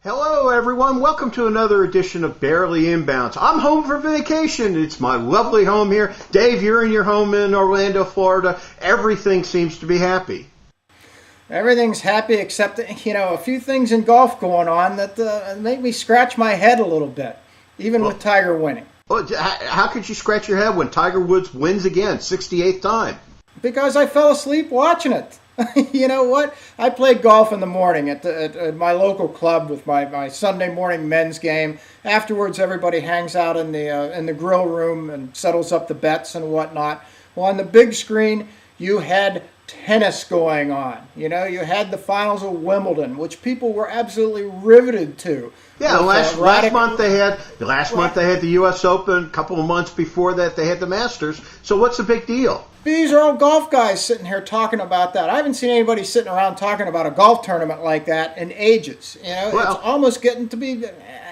Hello, everyone. Welcome to another edition of Barely Inbounds. I'm home for vacation. It's my lovely home here. Dave, you're in your home in Orlando, Florida. Everything seems to be happy. Everything's happy except, a few things in golf going on that make me scratch my head a little bit, even with Tiger winning. Well, how could you scratch your head when Tiger Woods wins again, 68th time? Because I fell asleep watching it. You know what? I play golf in the morning at my local club with my Sunday morning men's game. Afterwards, everybody hangs out in the grill room and settles up the bets and whatnot. Well, on the big screen, you had tennis going on. You had the finals of Wimbledon, which people were absolutely riveted to. Yeah, last month they had the U.S. Open. A couple of months before that, they had the Masters. So what's the big deal? These are all golf guys sitting here talking about that. I haven't seen anybody sitting around talking about a golf tournament like that in ages. It's almost getting to be.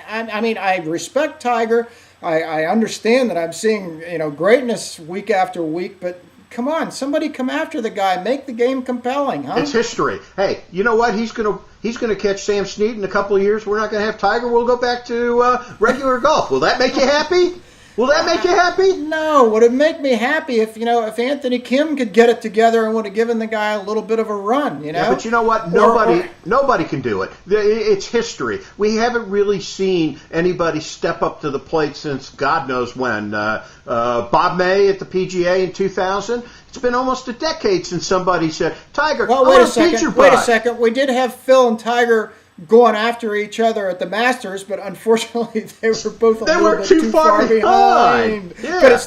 I respect Tiger. I understand that I'm seeing greatness week after week, but come on, somebody come after the guy. Make the game compelling, huh? It's history. Hey, you know what? He's gonna catch Sam Snead in a couple of years. We're not gonna have Tiger. We'll go back to regular golf. Will that make you happy? Will that make you happy? No. Would it make me happy if Anthony Kim could get it together and would have given the guy a little bit of a run? Yeah, but you know what? Nobody can do it. It's history. We haven't really seen anybody step up to the plate since God knows when. Bob May at the PGA in 2000. It's been almost a decade since somebody said, "Tiger, I want to beat your butt." Wait a second. We did have Phil and Tiger going after each other at the Masters, but unfortunately they were both a little bit too far behind. Yeah.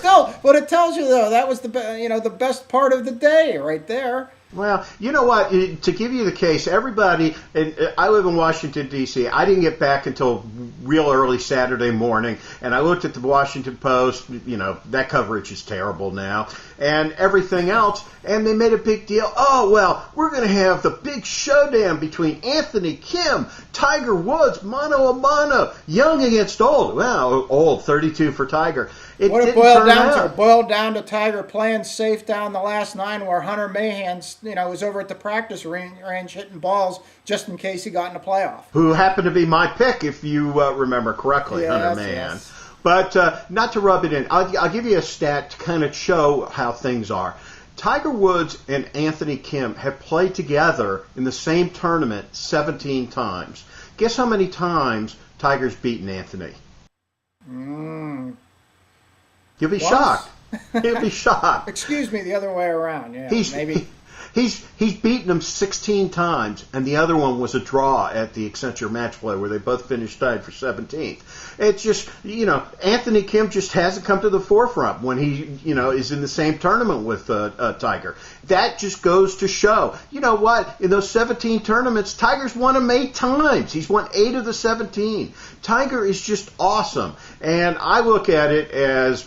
But it tells you though that was the best part of the day right there. Well, you know what? To give you the case, everybody, and I live in Washington, D.C. I didn't get back until real early Saturday morning, and I looked at the Washington Post. That coverage is terrible now, and everything else, and they made a big deal. Oh, well, we're going to have the big showdown between Anthony Kim, Tiger Woods, mano a mano, young against old. Well, old, 32 for Tiger. It boiled down to Tiger playing safe down the last 9 where Hunter Mahan, was over at the practice range hitting balls just in case he got in a playoff. Who happened to be my pick, if you remember correctly, yes, Hunter Mahan. Yes. But not to rub it in, I'll give you a stat to kind of show how things are. Tiger Woods and Anthony Kim have played together in the same tournament 17 times. Guess how many times Tiger's beaten Anthony? You'll be shocked. You'll be shocked. Excuse me, the other way around. Yeah, maybe. He's beaten him 16 times, and the other one was a draw at the Accenture Match Play where they both finished tied for 17th. It's just, Anthony Kim just hasn't come to the forefront when he, is in the same tournament with Tiger. That just goes to show. You know what? In those 17 tournaments, Tiger's won them 8 times. He's won 8 of the 17. Tiger is just awesome. And I look at it as,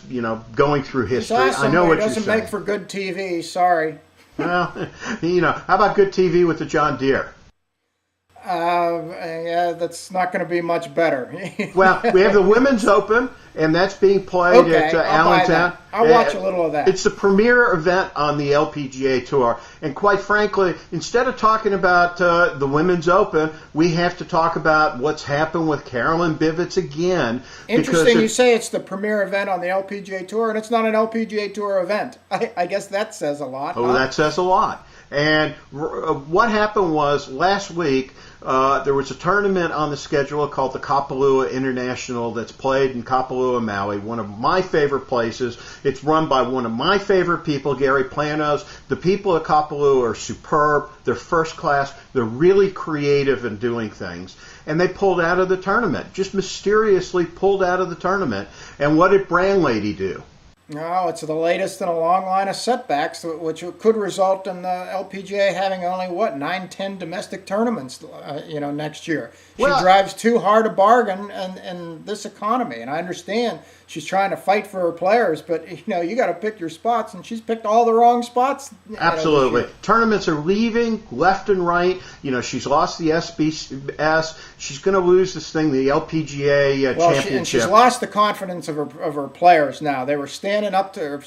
going through history. He's awesome, I know what you're saying. It doesn't make for good TV. Sorry. Well, how about good TV with the John Deere? Yeah, that's not going to be much better. Well, we have the Women's Open, and that's being played at Allentown. I'll watch a little of that. It's the premier event on the LPGA Tour. And quite frankly, instead of talking about the Women's Open, we have to talk about what's happened with Carolyn Bivens again. Interesting you say it's the premier event on the LPGA Tour, and it's not an LPGA Tour event. I guess that says a lot. Oh, that says a lot. And what happened was last week, there was a tournament on the schedule called the Kapalua International that's played in Kapalua, Maui, one of my favorite places. It's run by one of my favorite people, Gary Planos. The people at Kapalua are superb. They're first class. They're really creative in doing things. And they pulled out of the tournament, just mysteriously pulled out of the tournament. And what did Brand Lady do? No, it's the latest in a long line of setbacks, which could result in the LPGA having only, 9-10 domestic tournaments, next year. She drives too hard a bargain in this economy, and I understand she's trying to fight for her players, but, you got to pick your spots, and she's picked all the wrong spots. Absolutely. Tournaments are leaving left and right. She's lost the SBS. She's going to lose this thing, the LPGA championship. And she's lost the confidence of her players now. They were standing up for a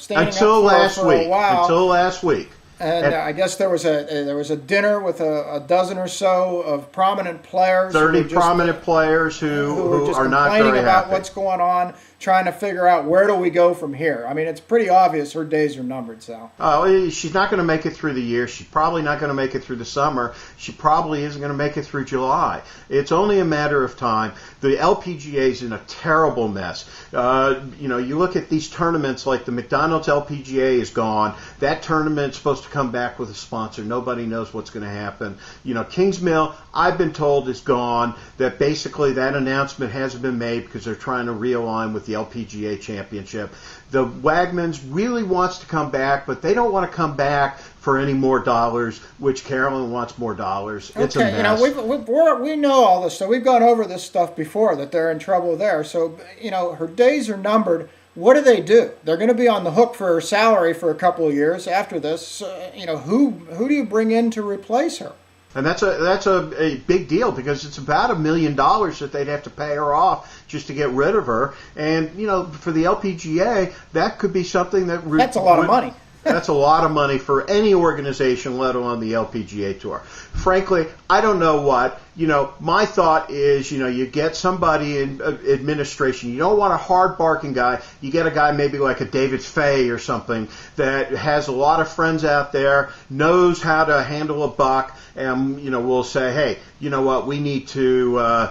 while. Until last week. And I guess there was a dinner with a dozen or so of prominent players. 30 prominent players who are not very happy. Complaining about what's going on, trying to figure out where do we go from here. I mean, it's pretty obvious her days are numbered, Sal. Oh, she's not going to make it through the year. She's probably not going to make it through the summer. She probably isn't going to make it through July. It's only a matter of time. The LPGA is in a terrible mess. You look at these tournaments like the McDonald's LPGA is gone. That tournament's supposed to come back with a sponsor. Nobody knows what's going to happen. Kingsmill, I've been told, is gone. That basically that announcement hasn't been made because they're trying to realign with the LPGA championship. The Wagmans really wants to come back, but they don't want to come back for any more dollars, which Carolyn wants more dollars. It's a mess. We know all this stuff. We've gone over this stuff before, that they're in trouble there. So, her days are numbered. What do? They're going to be on the hook for her salary for a couple of years after this. Who do you bring in to replace her? And that's a big deal because it's about $1 million that they'd have to pay her off just to get rid of her. And, for the LPGA, that could be something that's a lot of money. That's a lot of money for any organization, let alone the LPGA Tour. Frankly, I don't know what. My thought is, you get somebody in administration. You don't want a hard-barking guy. You get a guy maybe like a David Fay or something that has a lot of friends out there, knows how to handle a buck, and, will say, hey, you know what, we need to,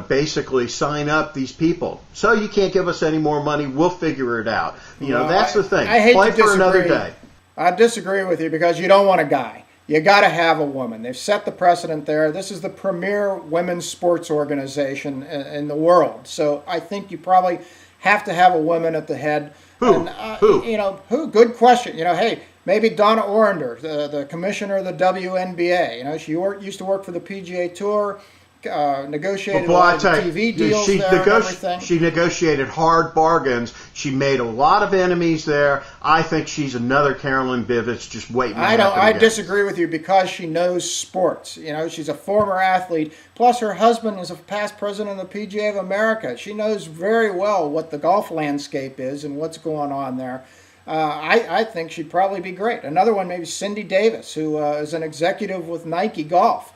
basically sign up these people. So you can't give us any more money. We'll figure it out. That's the thing. I hate Play to for disagree. another day. I disagree with you because you don't want a guy. You got to have a woman. They've set the precedent there. This is the premier women's sports organization in the world. So I think you probably have to have a woman at the head. Who? And, Who? Who? Good question. Hey, maybe Donna Orender, the commissioner of the WNBA. She used to work for the PGA Tour. Negotiated a lot of TV deals there and everything. She negotiated hard bargains. She made a lot of enemies there. I think she's another Carolyn Bivens just waiting to happen I again. disagree with you because she knows sports. She's a former athlete. Plus, her husband is a past president of the PGA of America. She knows very well what the golf landscape is and what's going on there. I think she'd probably be great. Another one, maybe Cindy Davis, who is an executive with Nike Golf.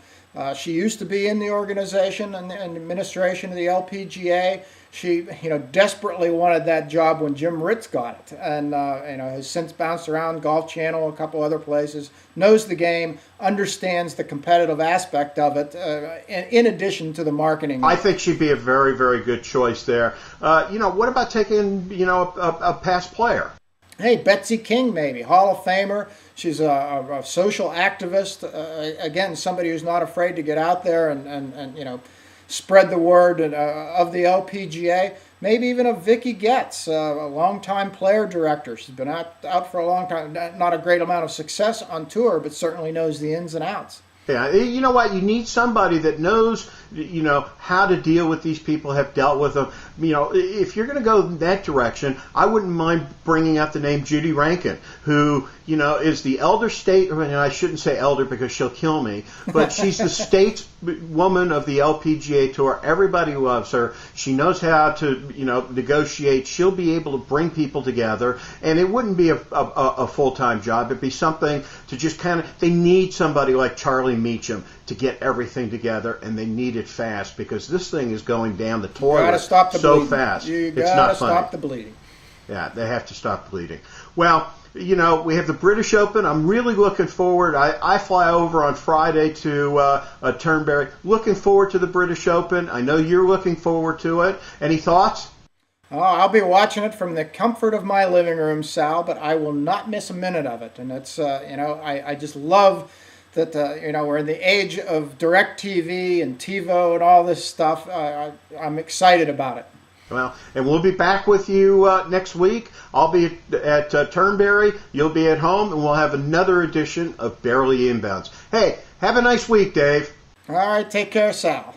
She used to be in the organization and administration of the LPGA. She, desperately wanted that job when Jim Ritz got it, and has since bounced around Golf Channel, a couple other places. Knows the game, understands the competitive aspect of it, in addition to the marketing. I think she'd be a very, very good choice there. What about taking, a past player? Hey, Betsy King, maybe Hall of Famer. She's a social activist. Again, somebody who's not afraid to get out there and spread the word of the LPGA. Maybe even a Vicky Getz, a longtime player director. She's been out for a long time. Not a great amount of success on tour, but certainly knows the ins and outs. Yeah, you know what? You need somebody that knows, how to deal with these people, have dealt with them. If you're going to go in that direction, I wouldn't mind bringing out the name Judy Rankin, who, is the elder state, and I shouldn't say elder because she'll kill me, but she's the stateswoman of the LPGA Tour. Everybody loves her. She knows how to, negotiate. She'll be able to bring people together, and it wouldn't be a full-time job. It'd be something to just they need somebody like Charlie Meacham to get everything together, and they need it fast because this thing is going down the toilet so fast. You it's not funny. Stop the bleeding. Yeah, they have to stop bleeding. Well, we have the British Open. I'm really looking forward. I fly over on Friday to Turnberry. Looking forward to the British Open. I know you're looking forward to it. Any thoughts? Oh, I'll be watching it from the comfort of my living room, Sal, but I will not miss a minute of it. And it's, I just love that, we're in the age of DirecTV and TiVo and all this stuff. I'm excited about it. Well, and we'll be back with you next week. I'll be at Turnberry. You'll be at home, and we'll have another edition of Barely Inbounds. Hey, have a nice week, Dave. All right, take care, Sal.